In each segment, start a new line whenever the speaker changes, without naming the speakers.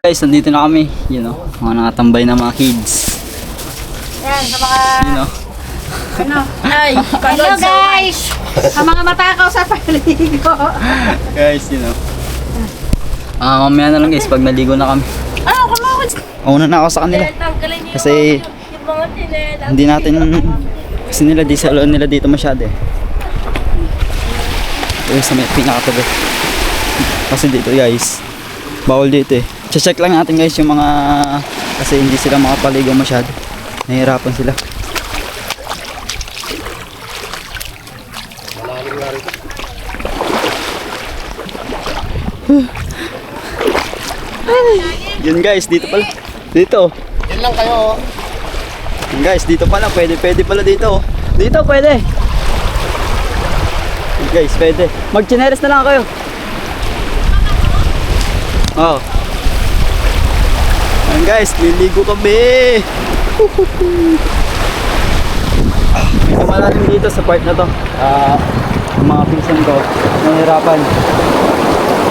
Guys, nandito na kami, mga nakatambay na mga kids.
Yan, sa mga... Ay,
Hello guys!
sa mga matakaw sa paligo.
Guys, mamaya na lang guys, pag naligo na kami.
Ano, kumakot?
Una na ako sa kanila. Kasi hindi natin, kasi nila di sa loob nila dito masyado eh. Sa may pinakatabi. Kasi dito guys, bawal dito eh. Check lang natin guys yung mga, kasi hindi sila makapaligo masyado. Nahihirapan sila. Yun guys, dito pala. Dito.
Yan lang kayo.
Yun guys, dito pala. Pwede pala dito. Dito pwede. Yun guys, pwede. Mag-chineres na lang kayo. Oh. Yun guys, liligo kami. Medyo malalim dito sa part na to. Yung mga pinsan ko, nahihirapan.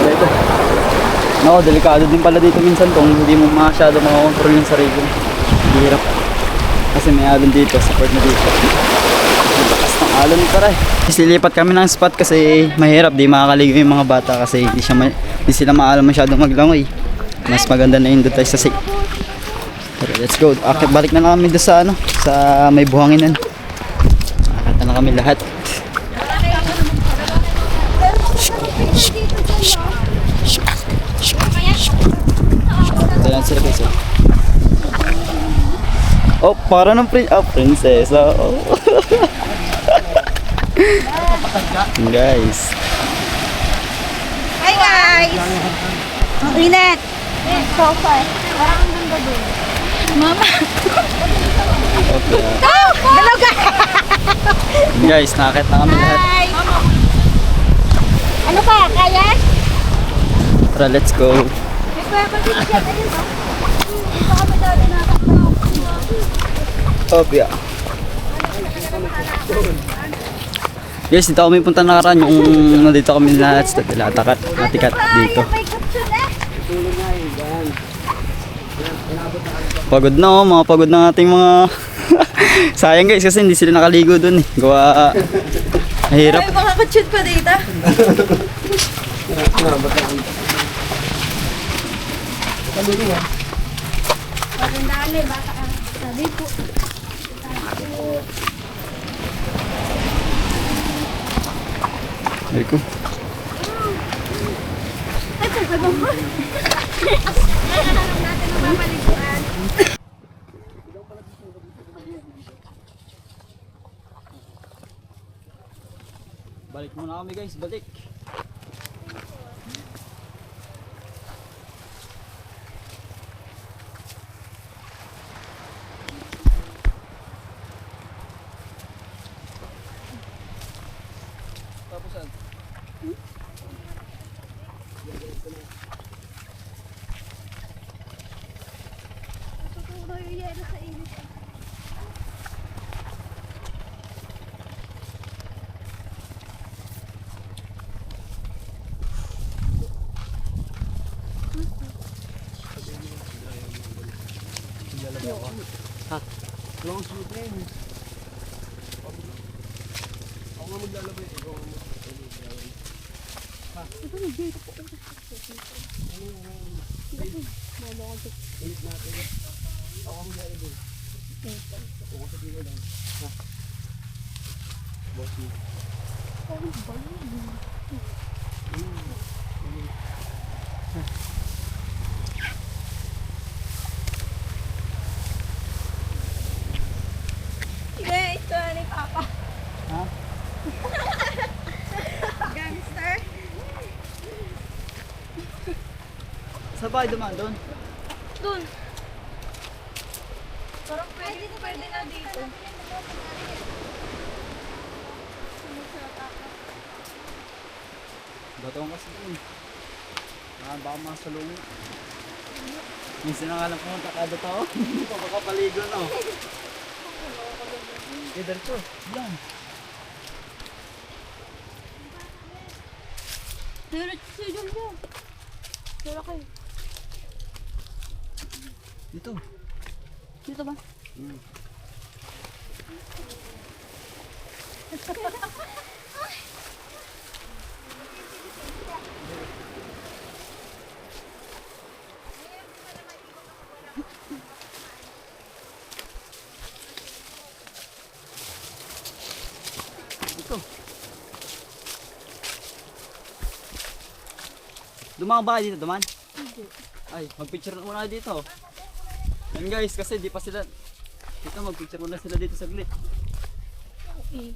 Dito. No, delikado din pala dito minsan kung hindi mo masyado makakontrol yung sarili mo. Hirap. Kasi may alon dito, sa part na dito. Lakas ng alon ito rin. Silipat kami ng spot kasi mahirap, di makakaligo yung mga bata kasi di sila maalam masyadong maglangoy. Mas maganda na yun doon tayo sa safe. Pero let's go. Akit balik na lang kami doon sa sa may buhanginan. Akit na lang kami lahat. Ayan sila guys. Oh, para ng prinsesa. Oh. Guys.
Hi guys! Ang init! So far. Parang ang ganda doon. Mama!
Okay.
Oh! Hello guys!
Guys, nakakit na kami lahat.
Hi! Ano pa? Kaya?
Tara, let's go.
May pwede dito siya. Ayun ba? Dito kami dati nakakatawa.
Okay. Guys, dito kami punta nakaraan yung nandito kami lahat sa Natikat dito. Pagod na mga pagod na ating mga sayang guys kasi hindi sila nakaligo dun eh. Gawa mahirap.
Ay, makakachut pa dito. Magandaan eh, baka sabi po.
Ay ko.
Ay, sasabaw mo. Nahanap natin ang mapaliguan.
Balik muna kami guys, balik. Tapusan.
Tuturo yung yelo sa init.
Long sleeve na yun. Ako nga maglalabay. Ikaw nga maglalabay. Ulit natin. Ako nga maglalabay. Ako sa pila lang. Ha? Bossy.
Sige, ito ni Papa.
Ha?
Gangster.
Sa bahay dumaan doon.
Dun. Parang pwede na dito.
Batong kasi doon. Baka masalungan. Minsan na nga lang pumunta kada tao. Hindi pa makapaligo no. Diretso. Yan.
Wala kayo.
Dito.
Dito ba?
Dito. Dumaan ba kayo dito, dumaan?
Hindi.
Ay, magpicture muna kayo dito. Yan guys, kasi di pa sila. Dito, magpicture muna sila dito saglit.
Okay.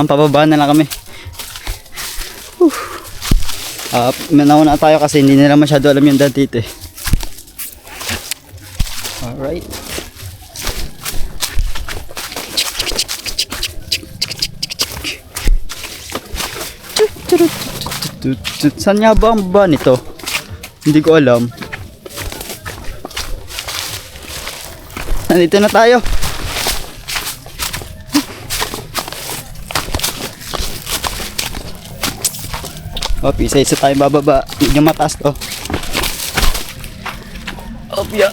Pababa na lang kami. Nauna tayo kasi hindi nila masyado alam yung dad dito eh. Alright. Saan nga ba ang baba nito? Hindi ko alam. Nandito na tayo. Isa-isa tayo bababa. Yung mataas to. Opya.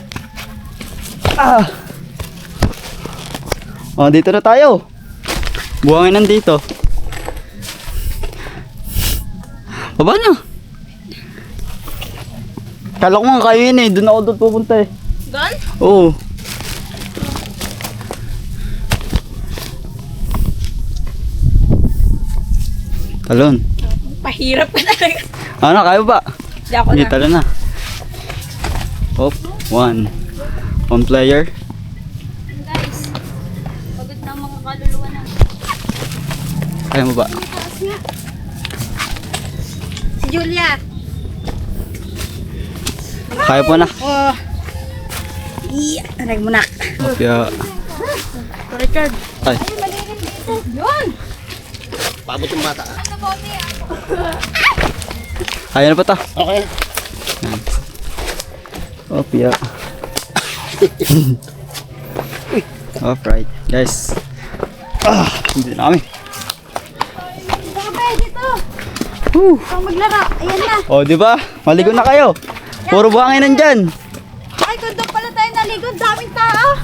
Dito na tayo. Buhangin nandito. Baba na. Kala ko nga kayo yun eh. Doon ako doon pupunta eh.
Doon?
Oo. Talon.
Pahirap ka talaga.
Ano, kaya ba?
Hindi ako
Hindi,
na.
talo na. Oh, one. One player.
Guys, pagod na ang mga kaluluwa na.
Kaya mo ba?
Si Julia.
Kaya po na.
Oh. Aray mo na.
Opya.
Richard.
Ay.
Malilim dito. Yun.
Paabot yung bata.
Ano ba
Kaya na pa ta.
Okay.
Opya. Alright, guys. Hindi na kami.
Sabi, dito. Pang maglaro. Ayan na.
Oh, di ba? Maligo na kayo. Puro buhangin nandyan.
Ay, kung doon pala tayo naligo. Daming tao.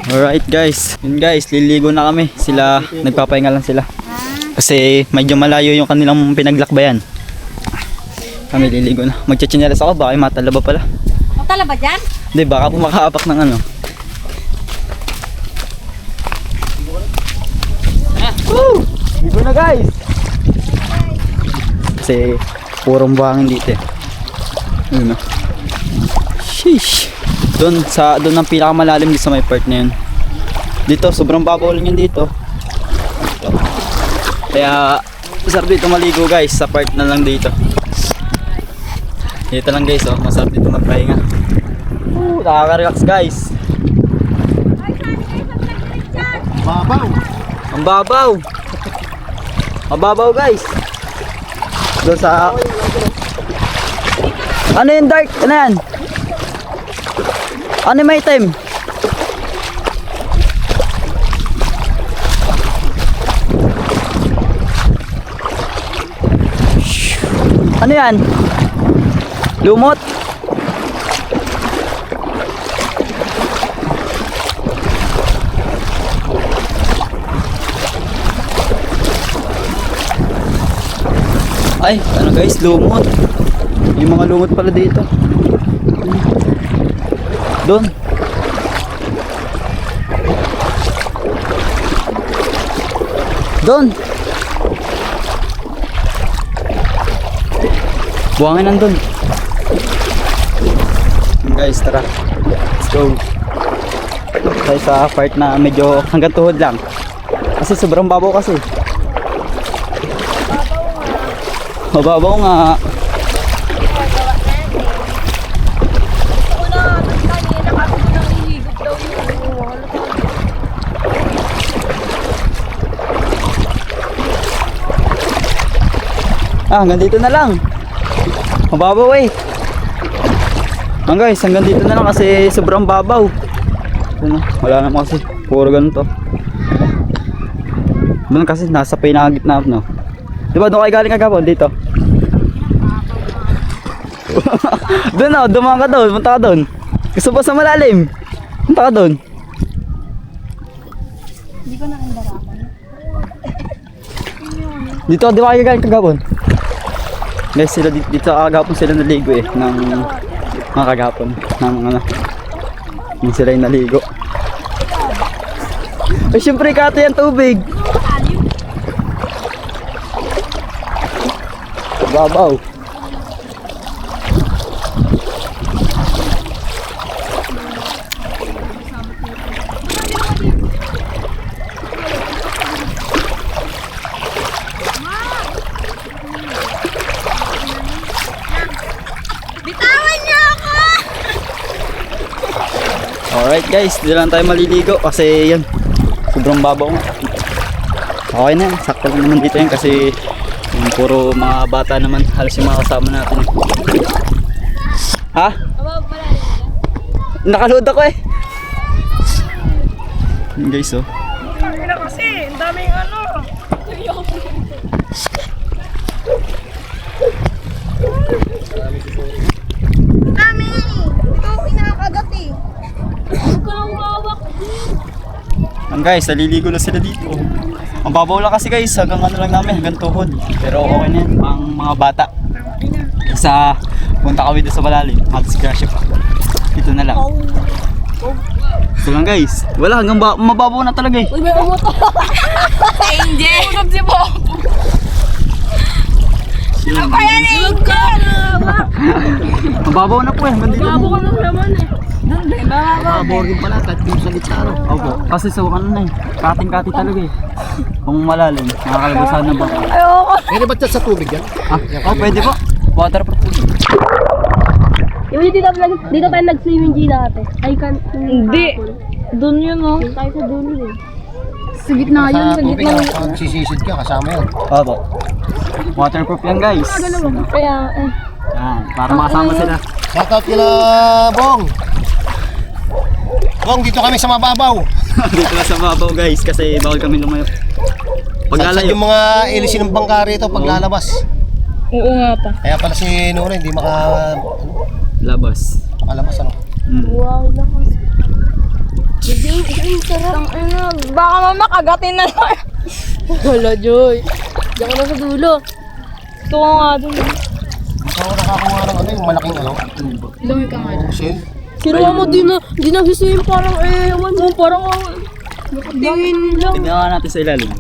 Alright guys. Yun guys, liligo na kami. Sila, nagpapahinga lang sila. Kasi medyo malayo yung kanilang pinaglakbayan. Kami liligo na. Magchichinelas ako, baka yung matalaba pala.
Matala ba dyan?
Hindi, baka po makaapak ng ano. Woo! Ligo na guys! Kasi purong buhangin dito eh. Ayun na. Sheesh! Doon ang pinakamalalim dito sa may part na yun. Dito, sobrang babaw lang yun dito. Kaya, masarap dito maligo guys, sa part na lang dito. Dito lang guys, oh, masarap dito magpahinga. Nakaka-relax guys.
Babaw.
Ang babaw. Mababaw guys. Doon sa... Ano yung dark? Ano yan? Ano yung may item? Ano yan? Lumot? Ay, ano guys, lumot. Yung mga lumot pala dito. Doon. Doon. Buhangin nandun. Guys, tara. Let's go. Tayo sa part na medyo hanggang tuhod lang. Kasi sobrang babaw kasi. Mababaw nga. Hanggang dito na lang. Mababaw eh. Guys, hanggang dito na lang kasi sobrang babaw. Ano, wala naman kasi. Puro ganito. Doon kasi nasa pinakagitna no. Diba doon kayo galing kagapon? Dito. Doon o, dumaan ka doon. Punta ka doon. Gusto ba sa malalim? Punta ka doon.
Hindi ko nakindarapan.
Dito, di ba kayo galing kagapon? Guys, sila dito kagapon sila naligo eh. Ng mga kagapon. Ng ano. Yung sila yung naligo. Eh, syempre kato yung tubig. Babaw.
Bitawan niyo ako!
Alright guys, dito lang tayo maliligo kasi yun, sobrang babaw nga. Okay na, sakto lang naman dito yan kasi yung puro mga bata naman, halos yung mga kasama natin. Ha? Nakaload ako eh. Yun guys oh.
Kasi, ang daming ano. Dami! Ito ang pinakagat eh. Huwag ka lang hawak.
Ang guys, naliligo na sila dito. Ang babaw lang kasi guys, hanggang ano lang namin, hanggang tuhod. Pero okay na yan, ang mga bata. Isa, punta kami doon sa malalim, disgrasya pa. Dito na lang. Ito lang guys, wala hanggang mababaw na talaga eh.
Uy, may umuto. Angel! Ulog si Bob.
Yun.
Kaya na Angel!
Mababaw na po eh, hanggang dito.
Babo ka ng laman eh. Doon din, baba.
Boring pala, kahit yung sa gitna, no?
Opo, kasi sa ano na eh, kating-kati talaga eh. Kung malalim, nakakalabasan na ba?
Ayoko.
Pwede ba dyan sa tubig yan?
Ah, oh, pwede po. Waterproof po.
Yung dito tayo nag-swimming G dati. Ay kan. Hindi. Doon yun oh. Doon tayo sa dulo eh. Sa gitna yun,
Sa
sa
tubig,
gitna.
pag sisisid ka, kasama yan.
Opo. Waterproof yan guys.
Kaya
Yan, para makasama sila.
Shoutout kila Bong! Bong, dito kami sa mababaw.
Dito na sa mabaw guys kasi bawal kami lumayo.
Paglalay
Paglalayo.
yung mga ilisin ng bangka rito paglalabas.
oo nga pa.
Kaya pala si Nora hindi
Labas.
makalabas ano.
Wow, lakas. Ang sarap. Baka mama kagatin na lang. Wala, Joy. Diyan ka na sa dulo. Gusto ko nga dun.
Gusto ko nakakuha ng ano yung malaking ano.
Lumi ka nga dyan.
Shell.
Kinuha mo din na, di nagsisayang parang ewan mo, parang nakatingin lang.
Tignan nga natin sa ilalim.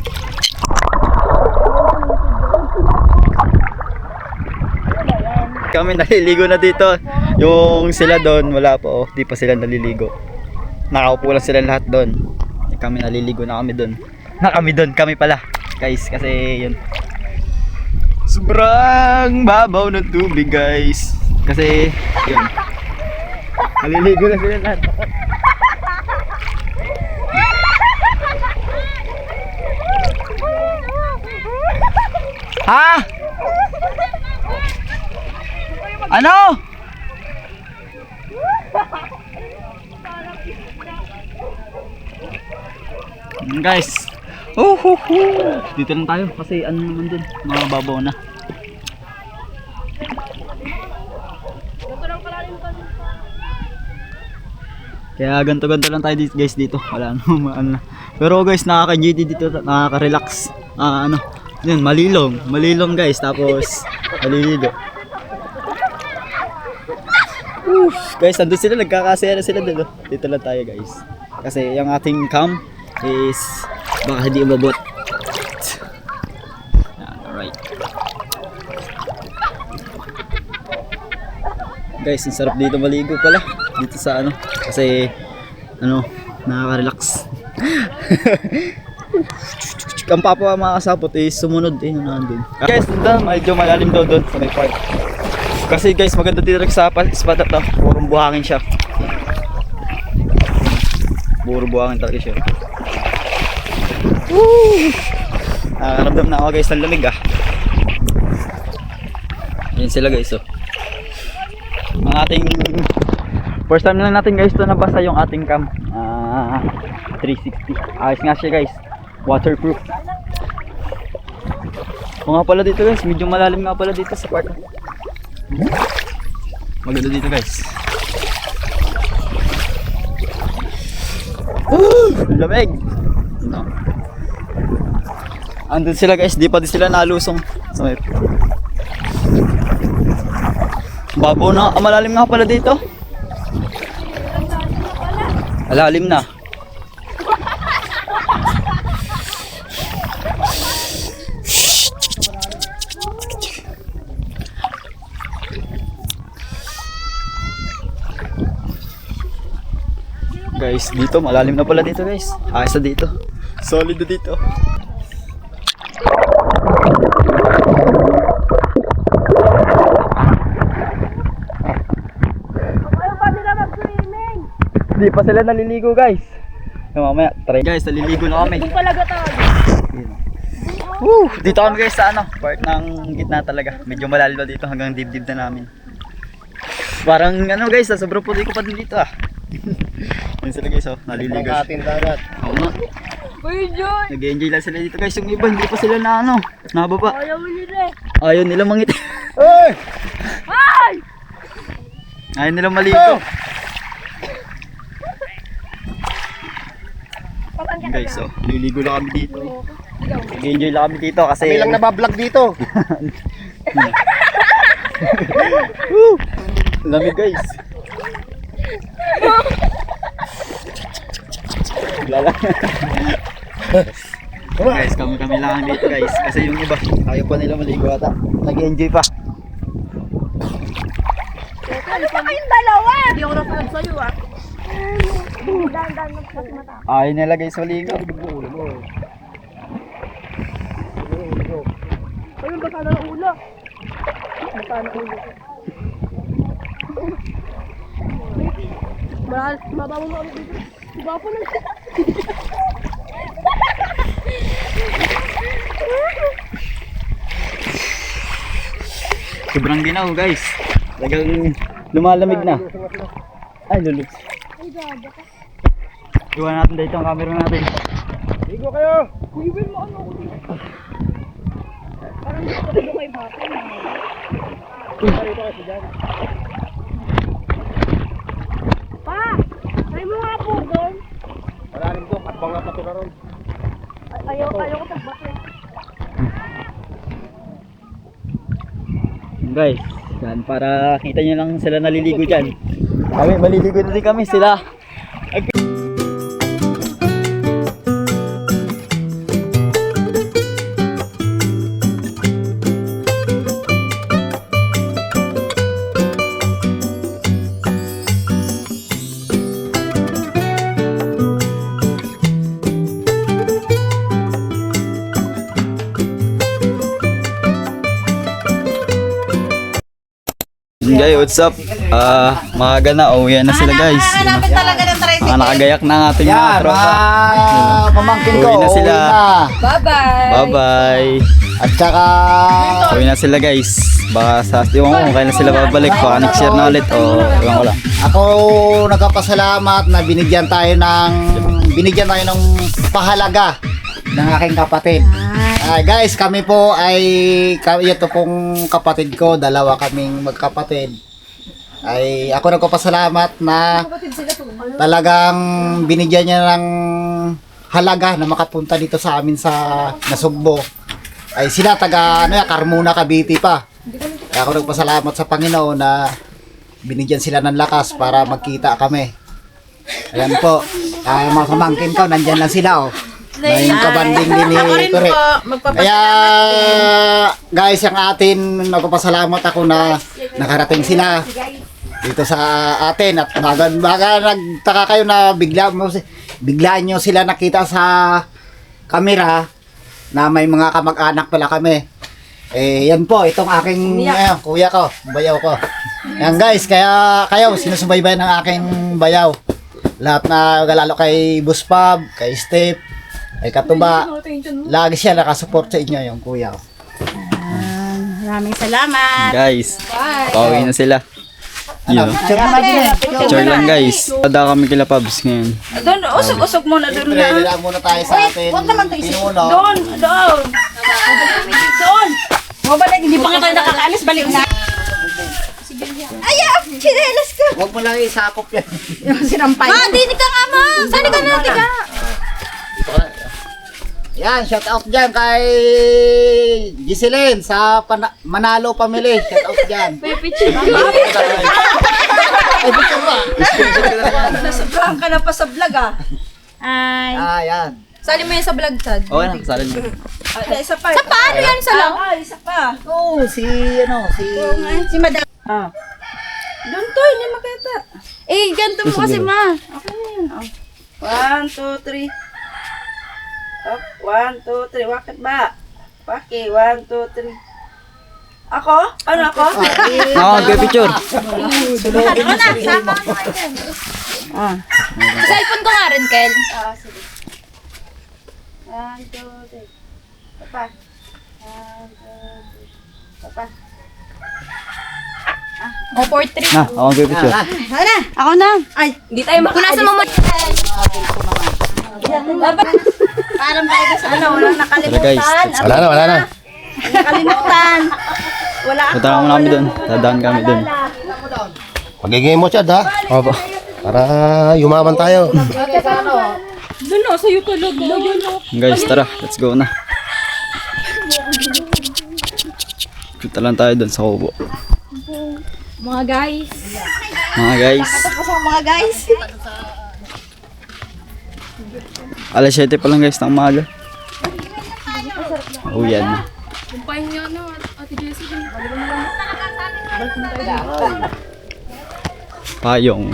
Kami naliligo na dito. Yung sila doon, wala pa oh. Di pa sila naliligo. Nakaupo lang sila lahat doon. Kami naliligo na kami doon. Kami pala. Guys, kasi yun. Sobrang babaw ng tubig guys. Kasi yun. Naliligo na sila lahat. Ha? Ano? Guys. Dito lang tayo kasi ano naman dun, mababaw na. Kaya ganto-ganto lang tayo dito, guys dito. Wala ano, ano. Pero guys, nakaka-GD dito, nakaka-relax. Ano, yun, malilong guys, tapos maliligo. Guys, nandun sila, nagkakasaya na sila dito. Dito lang tayo guys. Kasi yung ating cam is baka hindi umabot. Alright. Guys, ang sarap dito maligo pala. Dito sa ano, kasi ano, nakaka-relax. Ang papa makakasapot is sumunod eh nandun. Guys, doon, medyo malalim doon sa may part. Kasi guys, maganda dito sa spot na to. Purong buhangin siya. Puro buhangin talaga siya. Woo! Nakakaramdam na ako guys ng lamig ah. Yan sila guys, oh. Ang ating first time lang natin guys to nabasa yung ating cam. 360. Ayos nga siya guys. Waterproof. O nga pala dito guys, medyo malalim nga pala dito sa part. Maganda dito guys. Lamig. No. Andun sila guys, di pa din sila nalusong. So, babo na, malalim nga pala dito. Malalim na. Guys, dito malalim na pala dito guys. Ayos na dito. Solid na dito. Hindi pa sila naliligo guys. Mamaya, try guys, naliligo na kami.
Palaga tayo.
Dito kami guys sa ano, part ng gitna talaga. Medyo malalim na dito hanggang dibdib na namin. Parang ano guys, sobrang puti ko pa din dito ah. Yan sila guys, oh, naliligo.
Ating dagat.
Oo nga.
Uy, Joy!
Nag-enjoy lang sila dito guys. Yung iba hindi pa sila na ano, nababa.
Ayaw mo nila eh.
Ayaw nila mangiti.
Hey!
Ay!
Ayaw nila maligo. Guys, oh, naliligo lang kami dito. Nag-enjoy lang kami dito kasi
Kami lang nabablog dito.
lamig guys. Lala. Guys, kami lang dito guys. Kasi yung iba, ayaw pa nila maligo ata. Nag-enjoy pa.
Ano pa kayong dalawa? Hindi ako nasunod sa'yo ah. Dahan-dahan mata.
Ayaw nila guys maligo.
Ayun, baka na ang ulo. Baka na ulo. Mabawo na ulit dito. Diba po na siya?
Sobrang ginaw guys. Talagang lumalamig na. Ay, lulog.
Ay, gaba ka.
Iwan natin dito ang camera natin.
Ligo kayo!
Kuywin mo ano ako dito. Parang gusto ko doon kay Papa.
Dito kasi dyan.
Pa! Try mo nga po doon.
Malalim to, at bang pa to na ron.
Ayaw ko tagbasa.
Guys, yan, para kita nyo lang sila naliligo dyan. Kami, maliligo na din kami sila. Guys, what's up? Maaga na, uwi na sila guys.
Hanapin talaga ng tricycle.
Mga nakagayak na ang ating mga tropa.
Pamangkin ko,
Uwi na sila.
Bye-bye.
Bye-bye.
At saka,
Uwi na sila guys. Baka sa iwan ko kung kailan sila babalik. Baka next year na ulit o iwan ko lang.
ako nagpapasalamat na binigyan tayo ng pahalaga ng aking kapatid. Guys, kami po ay ito pong kapatid ko, dalawa kaming magkapatid. Ay ako nagpapasalamat na talagang binigyan niya ng halaga na makapunta dito sa amin sa Nasugbo. Ay sila taga Carmona, Cavite pa. Kaya ako nagpasalamat sa Panginoon na binigyan sila ng lakas para magkita kami. Ayan po, mga pamangkin ko, nandyan lang sila oh. May kabanding din ni
Ako rin
Kore.
po,
Kaya
magpapasalamat.
guys, ang atin, nagpapasalamat ako na nakarating sila dito sa atin. At baga nagtaka kayo na bigla nyo sila nakita sa camera na may mga kamag-anak pala kami. Eh, yan po, itong aking kuya ko, bayaw ko. Yan guys, kaya kayo, sinusubaybayan ng aking bayaw. Lahat na, lalo kay Buspab, kay Step, kay Katuba, lagi siya nakasupport sa inyo yung kuya ko.
Maraming salamat.
Guys, pauwi na sila.
Ano?
Yun.
Picture naman din eh.
Picture lang guys. Tada kami kila Pabs ngayon.
Doon, usog-usog muna doon na.
Siyempre, lang muna tayo sa atin. Pinuno.
Doon. Mga ba, hindi pa nga tayo nakakaalis, balik na. Ayaw, chinelas ko.
Huwag mo lang isakop yan.
Yung sinampay. Ma, dinig ka nga, ma. Saan ka na, tiga?
Yan, shout out dyan kay Giseline sa Manalo Family. Shout out dyan. Ay, picture ba?
Nasobrahan ka na pa sa vlog, ah. Ay.
Ah, yan.
Sali mo yun sa vlog, Chad.
Okay na, kasali niyo.
Isa pa. Sa paano yan sa lang? Isa pa.
Oo, si
Madam. Ah. Doon to, hindi makita. Eh, ganito mo kasi, ma. Okay na yun, oh. 1, 2, 3. Up, 1, 2, 3. Wakit ba? Waki, 1, 2, 3. Ako? Ano ako?
Picture.
Ano na? Sama mo yan. Ah. Sa cellphone ko nga rin, Kel. Ah, sige. 1, 2, 3. Papa. 1, 2, 3. Papa. O, 4, 3.
Na, ako picture.
Ako na. Ay, hindi tayo makaalis. Punasan mo mo. Parang tayo sa ano, walang
Tara
nakalimutan.
guys, let's go.
Wala na.
Nakalimutan. Wala ako.
Punta naman kami doon. Dadaan kami doon.
Pagiging mo, Chad, ha?
Opo.
Para yumaman tayo.
Doon o, sa'yo tulog.
Guys, tara. Let's go na. Punta lang tayo doon sa Kubo.
Mga guys.
Mga guys.
Tapos ang mga guys.
Alas 7 pa lang guys ng umaga. Oh yan. Payong.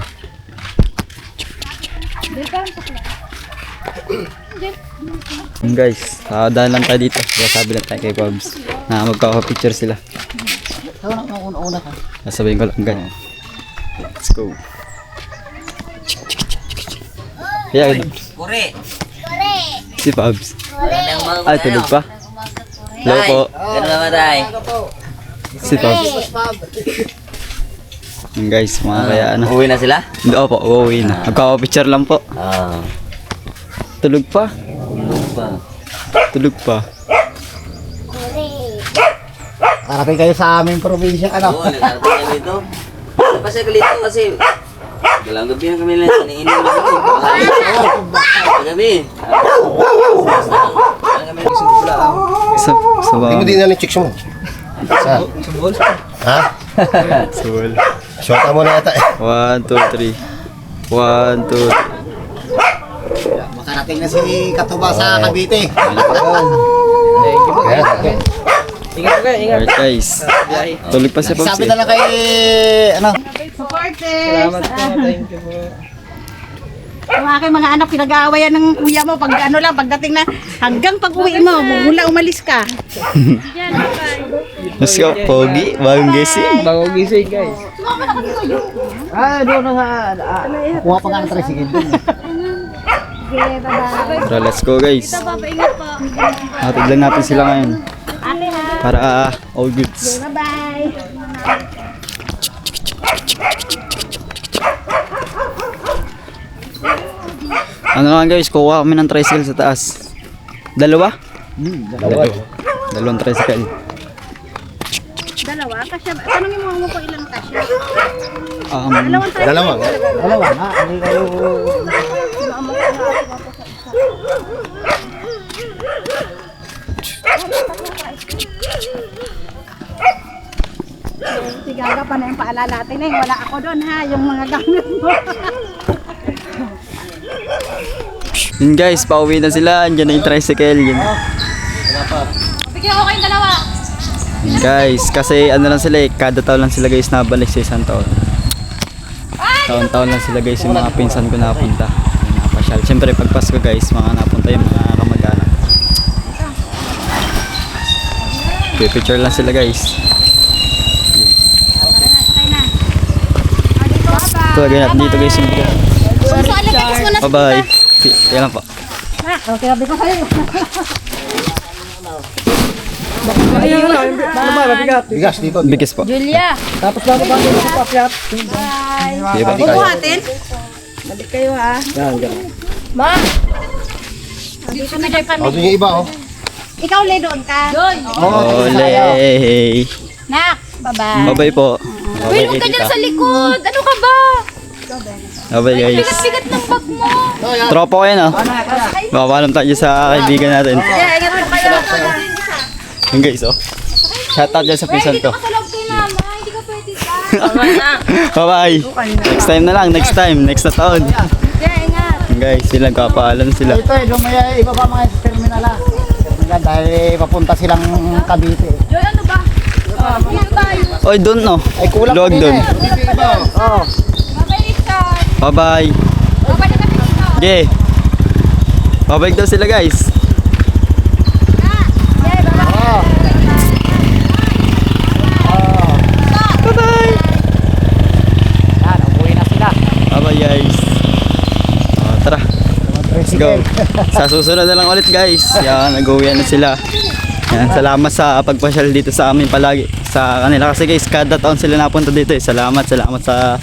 Guys, daan lang tayo dito. Sabi lang tayo kay Pabs na magkaka-picture sila. Sasabihin ko lang ganyan. Let's go. Yeah,
Kore.
si Pabs.
Magandang umaga
Ay, tulog pa. Hello po.
Ganun naman tayo.
Si Pabs. Yung guys, mga kaya ano.
Uwi na sila?
Hindi, opo, uuwi na. Magkaka-picture lang po. Tulog pa. Tulog pa.
Harapin kayo sa aming probinsya. Ano?
Oo, nagkarating kami dito. Napasya ka dito kasi galang gabi na kami lang iniinom na kami. Gabi.
Sa
Hindi mo din na chicks mo. Sa? Ha?
Sul.
Shota mo na yata.
1, 2, 3. 1, 2, 3.
Makarating na si Katuba sa Cavite.
Alright guys. Tulog pa si Pabs.
Sabi na lang kay, ano?
Yung aking mga anak, pinag-aawayan ng kuya mo pag ano lang, pagdating na hanggang pag-uwi mo, mula umalis ka.
Let's go, Pogi. Bagong gising. Bagong gising guys.
Ah, doon na nga. Kuha pa nga ng tricycle doon.
Tara, let's go guys. Hatid lang natin sila ngayon. Para all goods.
Bye-bye.
Ano nga guys, kuha kami ng tricycle sa taas. Dalawa? Dalawang tricycle.
Dalawa? Kasya, tanongin mo po ilang kasya.
Dalawang.
Dalawa na. Hindi kayo...
Si Gaga pa na yung paalala natin eh. Wala ako doon ha, yung mga gamit mo.
Yun guys, pauwi na sila. Andiyan na yung tricycle. Yun.
Bigyan ko kayong dalawa.
Yun guys, kasi ano lang sila eh. Kada taon lang sila guys nabalik sa isang taon. Taon-taon lang sila guys yung mga pinsan ko napunta. Yung napasyal. Siyempre pag Pasko guys, mga napunta yung mga kamag-anak. Picture lang sila guys. Ito lagay natin dito guys yung video. Bye-bye. Yan lang po.
Okay, sabi ko sa'yo.
Bigas dito.
Bigas po.
Julia.
Sige pa.
Bubuhatin? Balik kayo ha.
Ma.
O, doon yung iba, oh.
Ikaw, Le, doon ka.
Ole.
Nak, bye-bye.
Bye-bye po.
Uy, huwag ka dyan sa likod. Ano ka ba?
Bye-bye guys.
Bigat-bigat ng bag mo.
Tropa ko yan, oh. Mapapaalam tayo sa kaibigan natin.
Yeah, ingat po kayo.
Yung guys, oh. Shoutout dyan sa pinsan ko.
Sa loob kay mama. Hindi ka pwede ka.
Bye-bye. Next time na lang. Next time. Next na taon.
Yeah, ingat.
Yung guys, silang kapaalam sila.
Ito eh, lumaya ibaba mga sa terminal ah. Terminal dahil papunta silang Cavite.
Joy, ano ba? Dito tayo.
Oy, doon, no.
Ay kulang
Luwag
pa din
doon.
eh. Dito yung iba. Oh.
Bye-bye, Richard.
Bye-bye.
Bye-bye na kami dito.
Okay. Babalik daw sila guys. Bye-bye.
Yan, umuwi na sila.
Bye-bye guys. Tara. Let's go. Sa susunod na lang ulit guys. Yan, nag-uwian na sila. Yan, salamat sa pagpasyal dito sa amin palagi. Sa kanila kasi guys, kada taon sila napunta dito eh. Salamat sa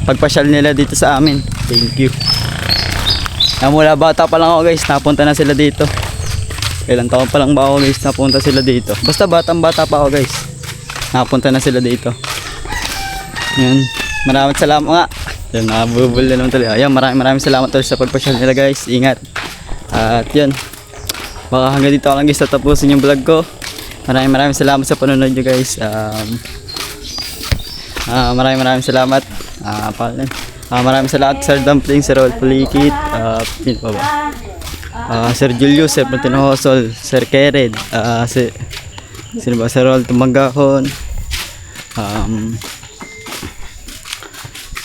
pagpasyal nila dito sa amin. Thank you. Yan, mula bata pa lang ako guys, napunta na sila dito. Ilang taon pa lang ba ako guys, napunta sila dito. Basta batang bata pa ako guys, napunta na sila dito. Yan, maraming salamat nga. Yan, nabubul na naman talaga. Ayan, maraming salamat ulit sa pagpasyal nila guys. Ingat. At yun, baka hanggang dito ako lang guys tatapusin yung vlog ko. Maraming salamat sa panonood nyo guys. Maraming salamat. Maraming salamat Sir Dumpling, Sir Rolf Pulikit, yun pa ba? Sir Julius, Sir Martinohosol, Sir Kered, sino ba? Sir Rolf Tumanggahon,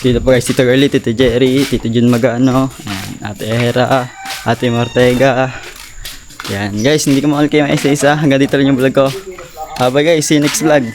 dito po guys, Tito Girlie, Tito Jerry, Tito Jun Magano, Ate Hera, Ate Mortega. Yan guys, hindi ko makal kayo isa-isa. Hanggang dito lang yung vlog ko. Bye guys, see you next vlog.